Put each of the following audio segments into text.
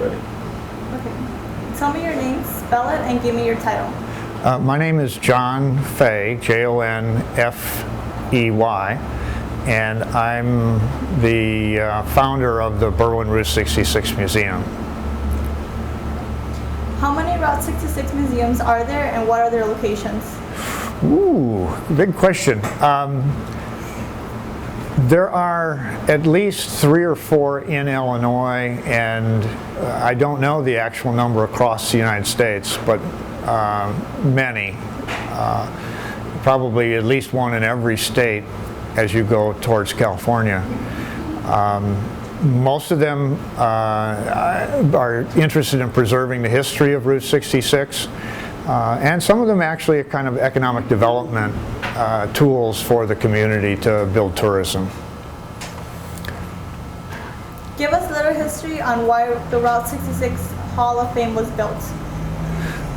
Ready. Okay. Tell me your name, spell it, and give me your title. My name is Jon Fey, Jonfey, and I'm the founder of the Berwyn Route 66 Museum. How many Route 66 museums are there, and what are their locations? Ooh, big question. There are at least 3 or 4 in Illinois, and I don't know the actual number across the United States, but many. Probably at least one in every state as you go towards California. Most of them are interested in preserving the history of Route 66, and some of them actually are kind of economic development tools for the community to build tourism. Give us a little history on why the Route 66 Hall of Fame was built.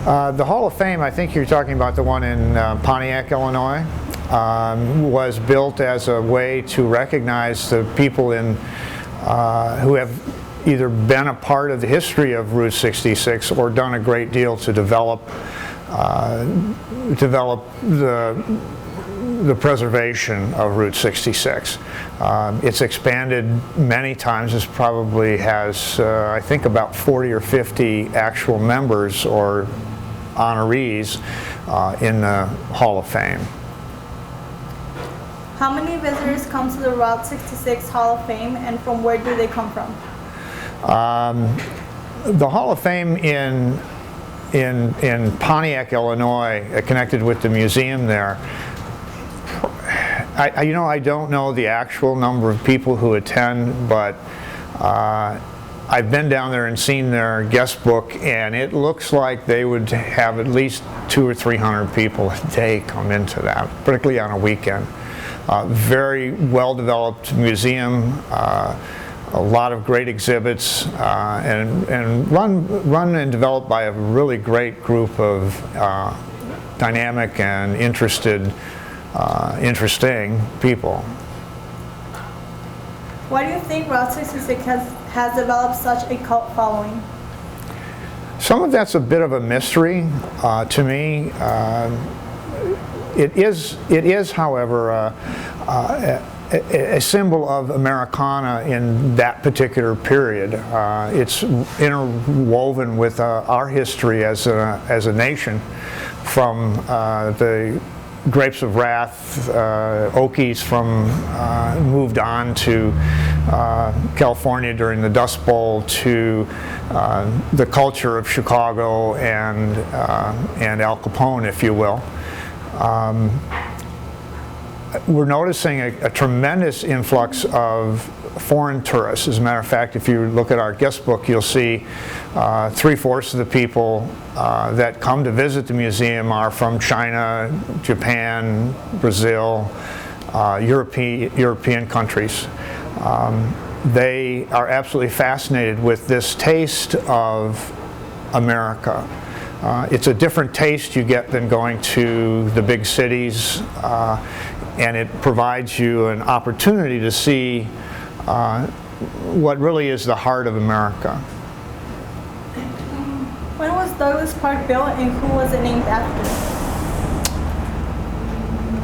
The Hall of Fame, I think you're talking about the one in Pontiac, Illinois, was built as a way to recognize the people who have either been a part of the history of Route 66 or done a great deal to develop the preservation of Route 66. It's expanded many times. It probably has, I think, about 40 or 50 actual members or honorees in the Hall of Fame. How many visitors come to the Route 66 Hall of Fame, and from where do they come from? The Hall of Fame in Pontiac, Illinois, connected with the museum there, I don't know the actual number of people who attend, but I've been down there and seen their guest book, and it looks like they would have at least 200 or 300 people a day come into that, particularly on a weekend. Very well-developed museum, a lot of great exhibits, and run and developed by a really great group of dynamic and interesting people. Why do you think Route 66 has developed such a cult following? Some of that's a bit of a mystery to me. It is, however, a symbol of Americana in that particular period. It's interwoven with our history as a nation, from the Grapes of Wrath, Okies moved on to California during the Dust Bowl, to the culture of Chicago and Al Capone, if you will. We're noticing a tremendous influx of foreign tourists. As a matter of fact, if you look at our guest book, you'll see 3/4 of the people that come to visit the museum are from China, Japan, Brazil, European countries. They are absolutely fascinated with this taste of America. It's a different taste you get than going to the big cities, and it provides you an opportunity to see what really is the heart of America. When was Douglas Park built, and who was it named after?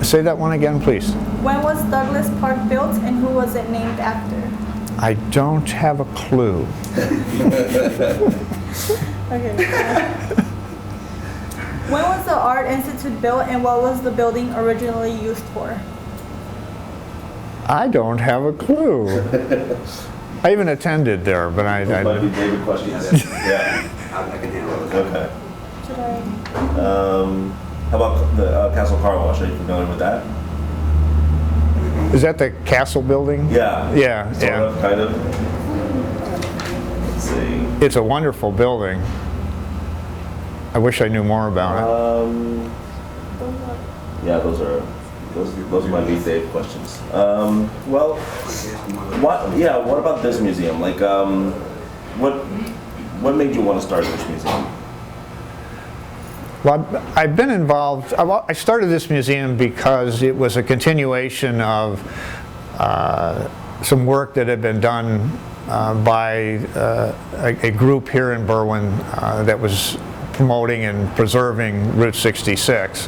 Say that one again, please. When was Douglas Park built, and who was it named after? I don't have a clue. Okay. When was the Art Institute built, and what was the building originally used for? I don't have a clue. I even attended there, but I Might be David questions. Yeah. I can handle it. Okay. Should I? How about the Castle Car Wash? Are you familiar with that? Is that the Castle building? Yeah. Yeah, Sort yeah. of, kind of. Let's see. It's a wonderful building. I wish I knew more about it. Yeah, those are my lead Dave questions. Well, what about this museum? Like, what made you want to start this museum? Well, I've been involved. I started this museum because it was a continuation of some work that had been done by a group here in Berwyn that was promoting and preserving Route 66.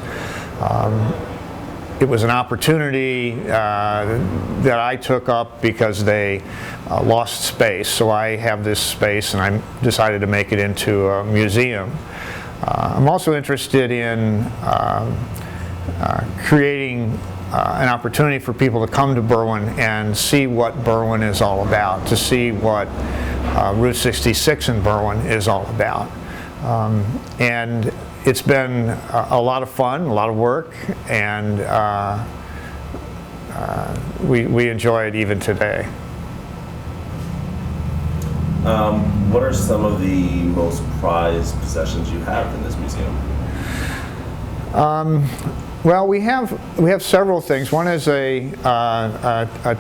It was an opportunity that I took up because they lost space, so I have this space and I decided to make it into a museum. I'm also interested in creating an opportunity for people to come to Berwyn and see what Berwyn is all about, to see what Route 66 in Berwyn is all about. And it's been a lot of fun, a lot of work, and we enjoy it even today. What are some of the most prized possessions you have in this museum? Well, we have several things. One is a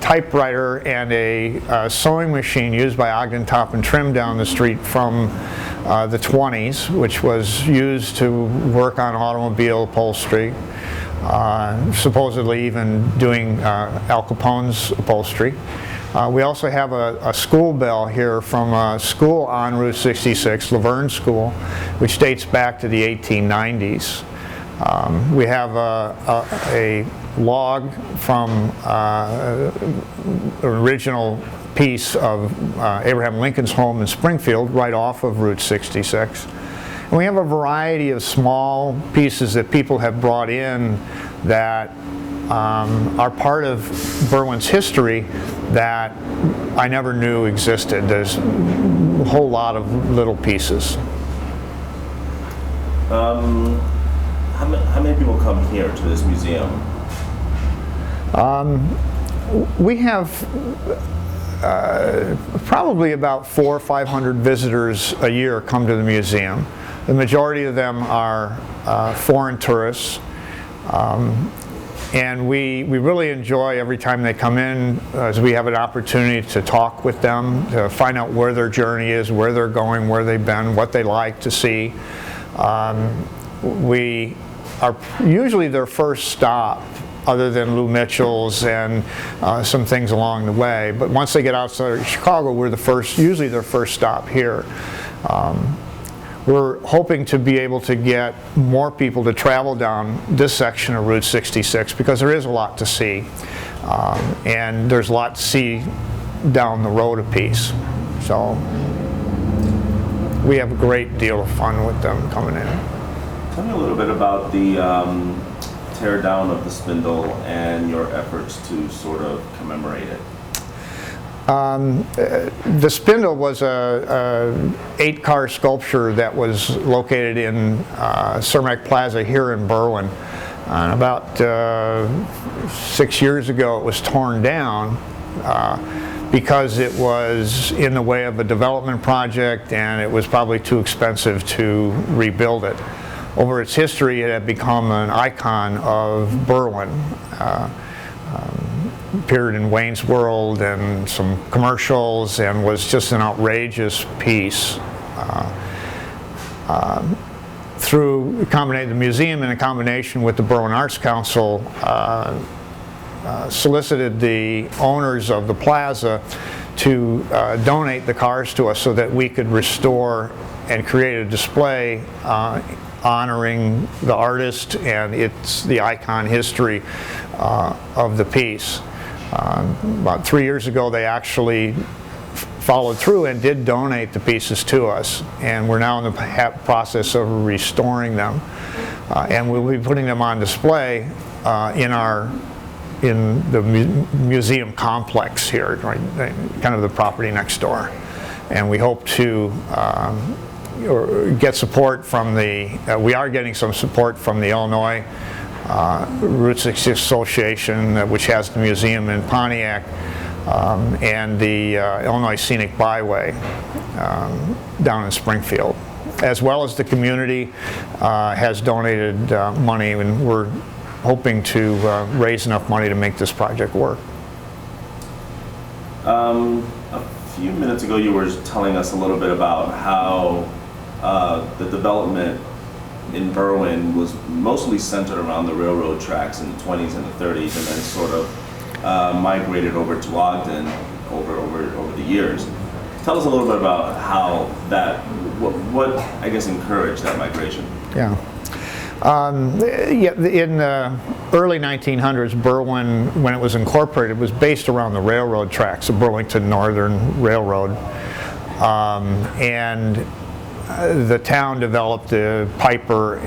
typewriter and a sewing machine used by Ogden Top and Trim down the street from the 20s, which was used to work on automobile upholstery, supposedly even doing Al Capone's upholstery. We also have a school bell here from a school on Route 66, Laverne School, which dates back to the 1890s. We have a log from an original piece of Abraham Lincoln's home in Springfield, right off of Route 66. And we have a variety of small pieces that people have brought in that are part of Berwyn's history that I never knew existed. There's a whole lot of little pieces. How many people come here to this museum? We have probably about 400 or 500 visitors a year come to the museum. The majority of them are foreign tourists. And we really enjoy every time they come in, as we have an opportunity to talk with them, to find out where their journey is, where they're going, where they've been, what they like to see. We are usually their first stop, other than Lou Mitchell's and some things along the way. But once they get outside of Chicago, we're usually their first stop here. We're hoping to be able to get more people to travel down this section of Route 66 because there is a lot to see. And there's a lot to see down the road a piece. So we have a great deal of fun with them coming in. Tell me a little bit about the tear down of the spindle and your efforts to sort of commemorate it. The spindle was a 8-car sculpture that was located in Cermak Plaza here in Berwyn. And about 6 years ago it was torn down because it was in the way of a development project and it was probably too expensive to rebuild it. Over its history, it had become an icon of Berwyn. Appeared in Wayne's World and some commercials and was just an outrageous piece. Through the museum in a combination with the Berwyn Arts Council solicited the owners of the plaza to donate the cars to us so that we could restore and create a display honoring the artist and the icon history of the piece. About 3 years ago they actually followed through and did donate the pieces to us, and we're now in the process of restoring them, and we'll be putting them on display in the museum complex here, right, kind of the property next door. And we hope to get support from we are getting some support from the Illinois Route 66 Association, which has the museum in Pontiac, and the Illinois Scenic Byway down in Springfield, as well as the community has donated money, and we're hoping to raise enough money to make this project work. A few minutes ago you were telling us a little bit about how the development in Berwyn was mostly centered around the railroad tracks in the 20s and the 30s, and then sort of migrated over to Ogden over the years. Tell us a little bit about how that, what I guess encouraged that migration. Yeah. Yeah, in the early 1900s, Berwyn, when it was incorporated, was based around the railroad tracks, the Burlington Northern Railroad. And the town developed Piper,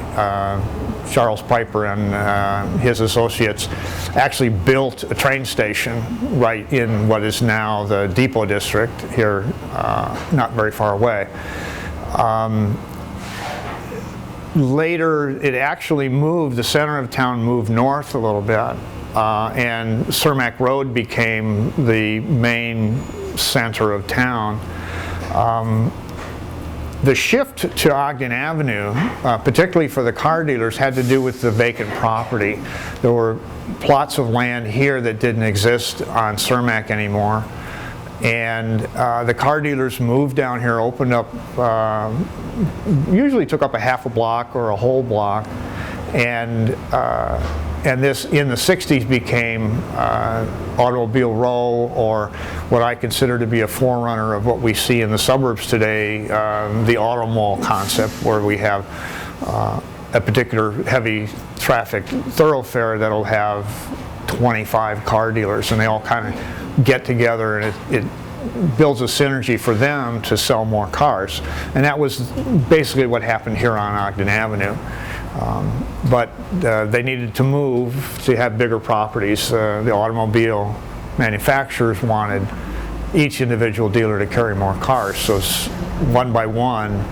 Charles Piper and his associates actually built a train station right in what is now the Depot District here, not very far away. Later, it actually moved, the center of town moved north a little bit, and Cermak Road became the main center of town. The shift to Ogden Avenue, particularly for the car dealers, had to do with the vacant property. There were plots of land here that didn't exist on Cermak anymore. And the car dealers moved down here, opened up, usually took up a half a block or a whole block, and this in the 60s became Automobile Row, or what I consider to be a forerunner of what we see in the suburbs today, the auto mall concept, where we have a particular heavy traffic thoroughfare that'll have 25 car dealers, and they all kind of get together, and it builds a synergy for them to sell more cars. And that was basically what happened here on Ogden Avenue. But they needed to move to have bigger properties. The automobile manufacturers wanted each individual dealer to carry more cars, so one by one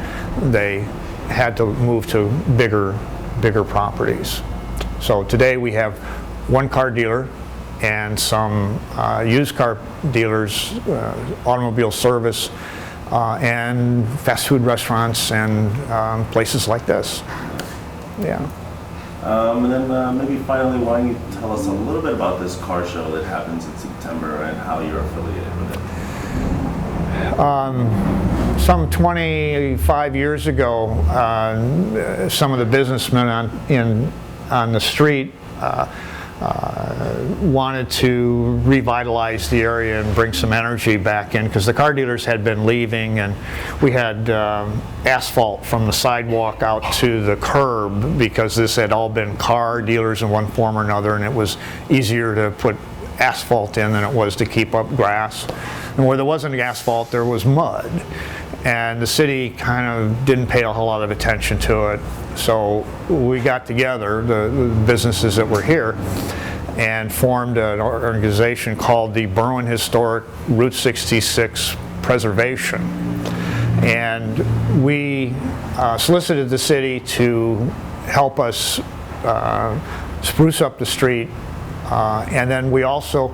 they had to move to bigger properties. So today we have one car dealer and some used car dealers, automobile service, and fast food restaurants and places like this. Yeah. And then maybe finally, why don't you tell us a little bit about this car show that happens in September and how you're affiliated with it? Some 25 years ago, some of the businessmen on the street wanted to revitalize the area and bring some energy back in, because the car dealers had been leaving, and we had asphalt from the sidewalk out to the curb, because this had all been car dealers in one form or another, and it was easier to put asphalt in than it was to keep up grass. And where there wasn't asphalt, there was mud, and the city kind of didn't pay a whole lot of attention to it. So we got together, the businesses that were here, and formed an organization called the Berwyn Historic Route 66 Preservation. And we solicited the city to help us spruce up the street, and then we also,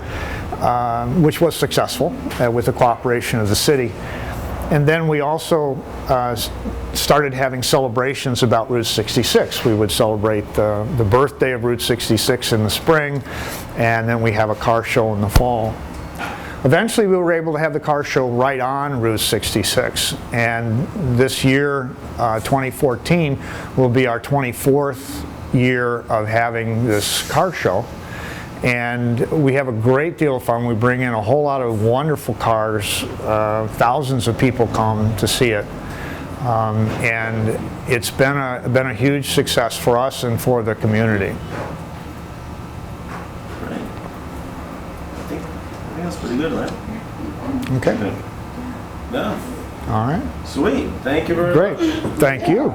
which was successful with the cooperation of the city. And then we also started having celebrations about Route 66. We would celebrate the birthday of Route 66 in the spring, and then we have a car show in the fall. Eventually we were able to have the car show right on Route 66, and this year, 2014, will be our 24th year of having this car show. And we have a great deal of fun. We bring in a whole lot of wonderful cars. Thousands of people come to see it. And it's been a huge success for us and for the community. Great. I think that's pretty good, right? Okay. Yeah. All right. Sweet. Thank you very much. Great. Thank you.